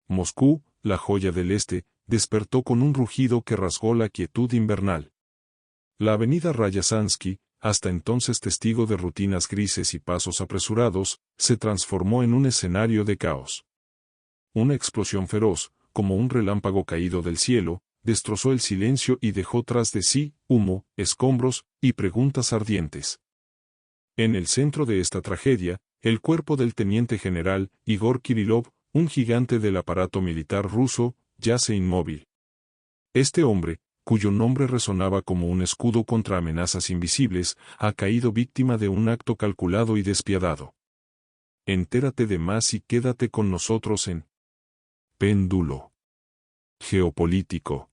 Moscú, la joya del Este, despertó con un rugido que rasgó la quietud invernal. La avenida Ryazansky, hasta entonces testigo de rutinas grises y pasos apresurados, se transformó en un escenario de caos. Una explosión feroz, como un relámpago caído del cielo, destrozó el silencio y dejó tras de sí humo, escombros y preguntas ardientes. En el centro de esta tragedia, el cuerpo del teniente general Igor Kirillov, un gigante del aparato militar ruso, yace inmóvil. Este hombre, cuyo nombre resonaba como un escudo contra amenazas invisibles, ha caído víctima de un acto calculado y despiadado. Entérate de más y quédate con nosotros en Péndulo Geopolítico.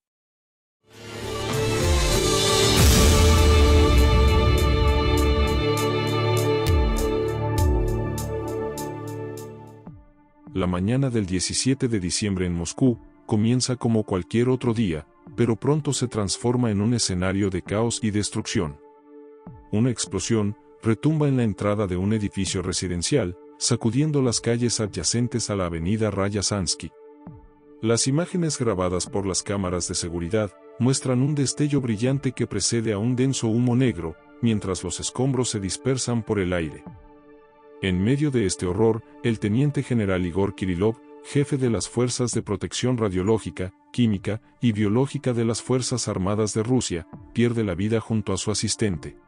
La mañana del 17 de diciembre en Moscú comienza como cualquier otro día, pero pronto se transforma en un escenario de caos y destrucción. Una explosión retumba en la entrada de un edificio residencial, sacudiendo las calles adyacentes a la avenida Ryazansky. Las imágenes grabadas por las cámaras de seguridad muestran un destello brillante que precede a un denso humo negro, mientras los escombros se dispersan por el aire. En medio de este horror, el teniente general Igor Kirillov, jefe de las Fuerzas de Protección Radiológica, Química y Biológica de las Fuerzas Armadas de Rusia, pierde la vida junto a su asistente.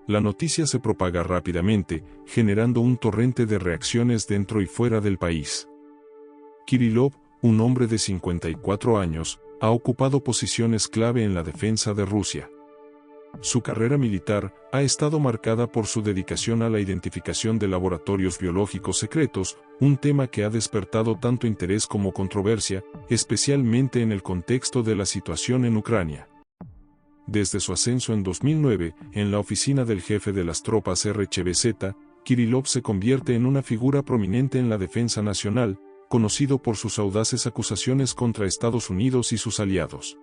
La noticia se propaga rápidamente, generando un torrente de reacciones dentro y fuera del país. Kirillov, un hombre de 54 años, ha ocupado posiciones clave en la defensa de Rusia. Su carrera militar ha estado marcada por su dedicación a la identificación de laboratorios biológicos secretos, un tema que ha despertado tanto interés como controversia, especialmente en el contexto de la situación en Ucrania. Desde su ascenso en 2009, en la oficina del jefe de las tropas RCHBZ, Kirillov se convierte en una figura prominente en la defensa nacional, conocido por sus audaces acusaciones contra Estados Unidos y sus aliados.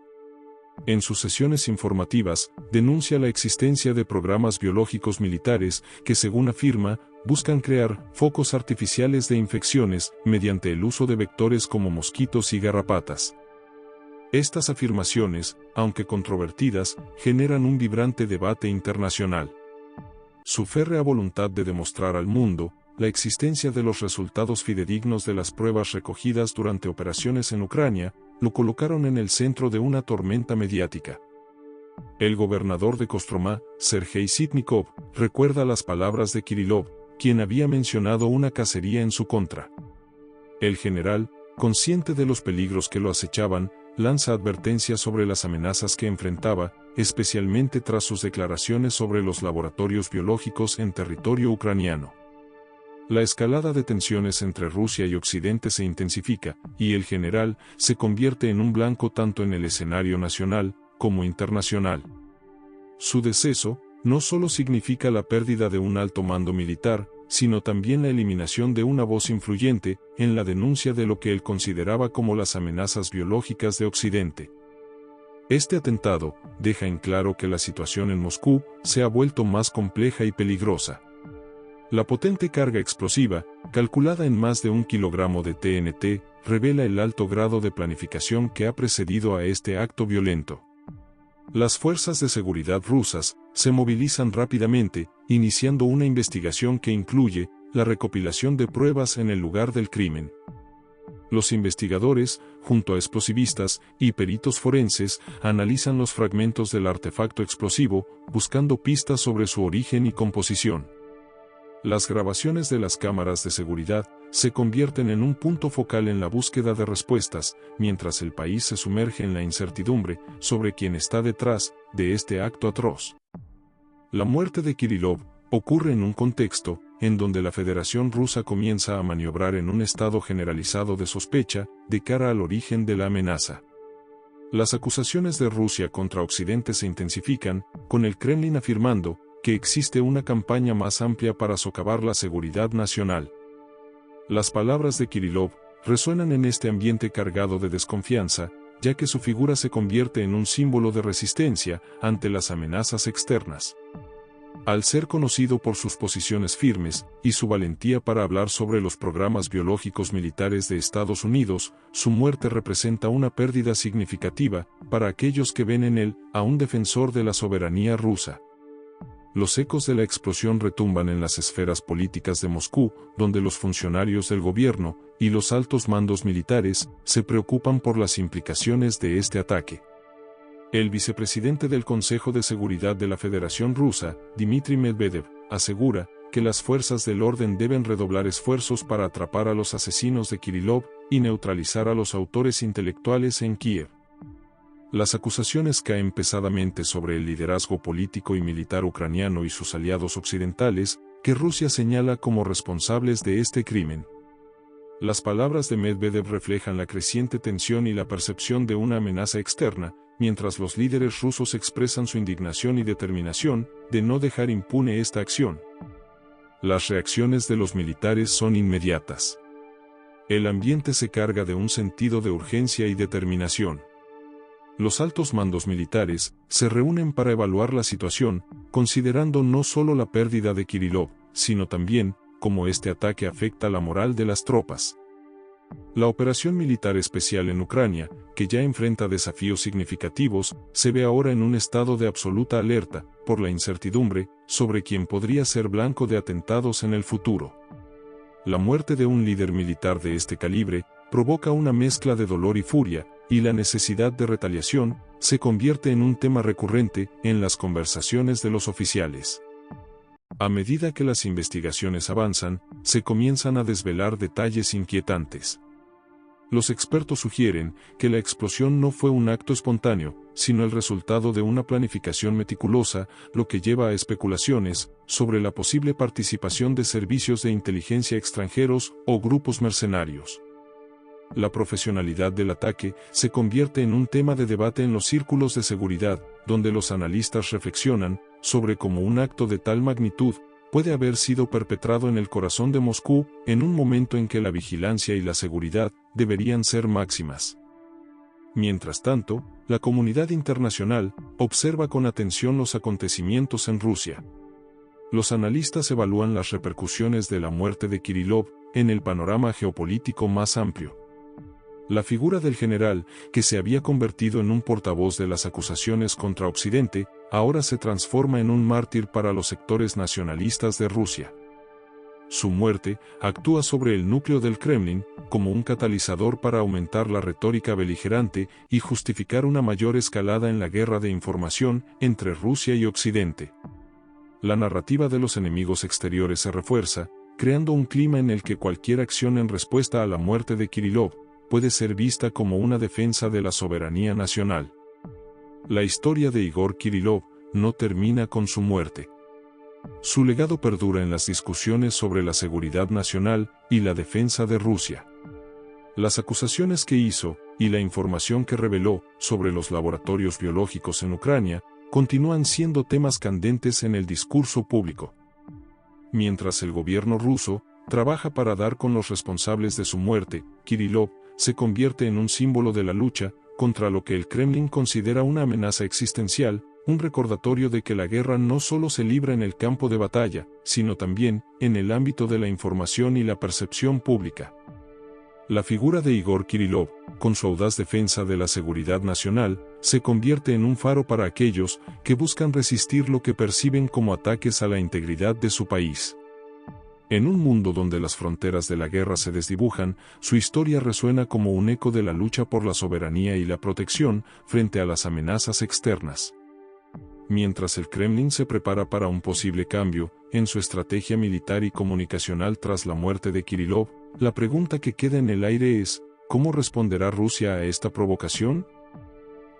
En sus sesiones informativas, denuncia la existencia de programas biológicos militares que, según afirma, buscan crear focos artificiales de infecciones mediante el uso de vectores como mosquitos y garrapatas. Estas afirmaciones, aunque controvertidas, generan un vibrante debate internacional. Su férrea voluntad de demostrar al mundo la existencia de los resultados fidedignos de las pruebas recogidas durante operaciones en Ucrania, lo colocaron en el centro de una tormenta mediática. El gobernador de Kostromá, Sergei Sitnikov, recuerda las palabras de Kirillov, quien había mencionado una cacería en su contra. El general, consciente de los peligros que lo acechaban, lanza advertencias sobre las amenazas que enfrentaba, especialmente tras sus declaraciones sobre los laboratorios biológicos en territorio ucraniano. La escalada de tensiones entre Rusia y Occidente se intensifica, y el general se convierte en un blanco tanto en el escenario nacional como internacional. Su deceso no solo significa la pérdida de un alto mando militar, sino también la eliminación de una voz influyente en la denuncia de lo que él consideraba como las amenazas biológicas de Occidente. Este atentado deja en claro que la situación en Moscú se ha vuelto más compleja y peligrosa. La potente carga explosiva, calculada en más de 1 kilogramo de TNT, revela el alto grado de planificación que ha precedido a este acto violento. Las fuerzas de seguridad rusas se movilizan rápidamente, iniciando una investigación que incluye la recopilación de pruebas en el lugar del crimen. Los investigadores, junto a explosivistas y peritos forenses, analizan los fragmentos del artefacto explosivo, buscando pistas sobre su origen y composición. Las grabaciones de las cámaras de seguridad se convierten en un punto focal en la búsqueda de respuestas, mientras el país se sumerge en la incertidumbre sobre quién está detrás de este acto atroz. La muerte de Kirillov ocurre en un contexto en donde la Federación Rusa comienza a maniobrar en un estado generalizado de sospecha de cara al origen de la amenaza. Las acusaciones de Rusia contra Occidente se intensifican, con el Kremlin afirmando que existe una campaña más amplia para socavar la seguridad nacional. Las palabras de Kirillov resuenan en este ambiente cargado de desconfianza, ya que su figura se convierte en un símbolo de resistencia ante las amenazas externas. Al ser conocido por sus posiciones firmes y su valentía para hablar sobre los programas biológicos militares de Estados Unidos, su muerte representa una pérdida significativa para aquellos que ven en él a un defensor de la soberanía rusa. Los ecos de la explosión retumban en las esferas políticas de Moscú, donde los funcionarios del gobierno y los altos mandos militares se preocupan por las implicaciones de este ataque. El vicepresidente del Consejo de Seguridad de la Federación Rusa, Dmitry Medvedev, asegura que las fuerzas del orden deben redoblar esfuerzos para atrapar a los asesinos de Kirillov y neutralizar a los autores intelectuales en Kiev. Las acusaciones caen pesadamente sobre el liderazgo político y militar ucraniano y sus aliados occidentales, que Rusia señala como responsables de este crimen. Las palabras de Medvedev reflejan la creciente tensión y la percepción de una amenaza externa, mientras los líderes rusos expresan su indignación y determinación de no dejar impune esta acción. Las reacciones de los militares son inmediatas. El ambiente se carga de un sentido de urgencia y determinación. Los altos mandos militares se reúnen para evaluar la situación, considerando no solo la pérdida de Kirillov, sino también cómo este ataque afecta la moral de las tropas. La operación militar especial en Ucrania, que ya enfrenta desafíos significativos, se ve ahora en un estado de absoluta alerta, por la incertidumbre sobre quién podría ser blanco de atentados en el futuro. La muerte de un líder militar de este calibre provoca una mezcla de dolor y furia, y la necesidad de retaliación se convierte en un tema recurrente en las conversaciones de los oficiales. A medida que las investigaciones avanzan, se comienzan a desvelar detalles inquietantes. Los expertos sugieren que la explosión no fue un acto espontáneo, sino el resultado de una planificación meticulosa, lo que lleva a especulaciones sobre la posible participación de servicios de inteligencia extranjeros o grupos mercenarios. La profesionalidad del ataque se convierte en un tema de debate en los círculos de seguridad, donde los analistas reflexionan sobre cómo un acto de tal magnitud puede haber sido perpetrado en el corazón de Moscú en un momento en que la vigilancia y la seguridad deberían ser máximas. Mientras tanto, la comunidad internacional observa con atención los acontecimientos en Rusia. Los analistas evalúan las repercusiones de la muerte de Kirillov en el panorama geopolítico más amplio. La figura del general, que se había convertido en un portavoz de las acusaciones contra Occidente, ahora se transforma en un mártir para los sectores nacionalistas de Rusia. Su muerte actúa sobre el núcleo del Kremlin como un catalizador para aumentar la retórica beligerante y justificar una mayor escalada en la guerra de información entre Rusia y Occidente. La narrativa de los enemigos exteriores se refuerza, creando un clima en el que cualquier acción en respuesta a la muerte de Kirillov puede ser vista como una defensa de la soberanía nacional. La historia de Igor Kirillov no termina con su muerte. Su legado perdura en las discusiones sobre la seguridad nacional y la defensa de Rusia. Las acusaciones que hizo y la información que reveló sobre los laboratorios biológicos en Ucrania continúan siendo temas candentes en el discurso público. Mientras el gobierno ruso trabaja para dar con los responsables de su muerte, Kirillov se convierte en un símbolo de la lucha contra lo que el Kremlin considera una amenaza existencial, un recordatorio de que la guerra no solo se libra en el campo de batalla, sino también en el ámbito de la información y la percepción pública. La figura de Igor Kirillov, con su audaz defensa de la seguridad nacional, se convierte en un faro para aquellos que buscan resistir lo que perciben como ataques a la integridad de su país. En un mundo donde las fronteras de la guerra se desdibujan, su historia resuena como un eco de la lucha por la soberanía y la protección frente a las amenazas externas. Mientras el Kremlin se prepara para un posible cambio en su estrategia militar y comunicacional tras la muerte de Kirillov, la pregunta que queda en el aire es, ¿cómo responderá Rusia a esta provocación?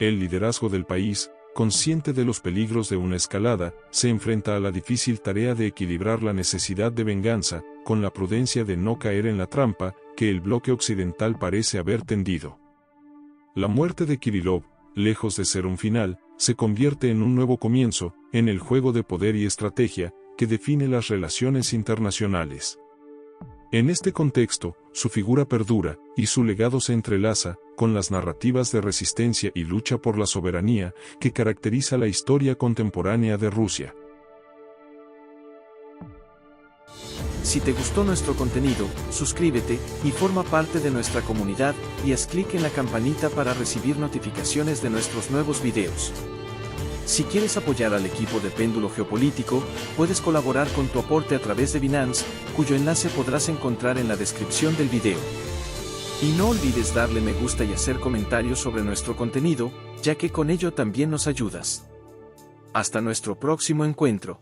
El liderazgo del país, consciente de los peligros de una escalada, se enfrenta a la difícil tarea de equilibrar la necesidad de venganza con la prudencia de no caer en la trampa que el bloque occidental parece haber tendido. La muerte de Kirillov, lejos de ser un final, se convierte en un nuevo comienzo en el juego de poder y estrategia que define las relaciones internacionales. En este contexto, su figura perdura y su legado se entrelaza con las narrativas de resistencia y lucha por la soberanía que caracteriza la historia contemporánea de Rusia. Si te gustó nuestro contenido, suscríbete y forma parte de nuestra comunidad y haz clic en la campanita para recibir notificaciones de nuestros nuevos videos. Si quieres apoyar al equipo de Péndulo Geopolítico, puedes colaborar con tu aporte a través de Binance, cuyo enlace podrás encontrar en la descripción del video. Y no olvides darle me gusta y hacer comentarios sobre nuestro contenido, ya que con ello también nos ayudas. Hasta nuestro próximo encuentro.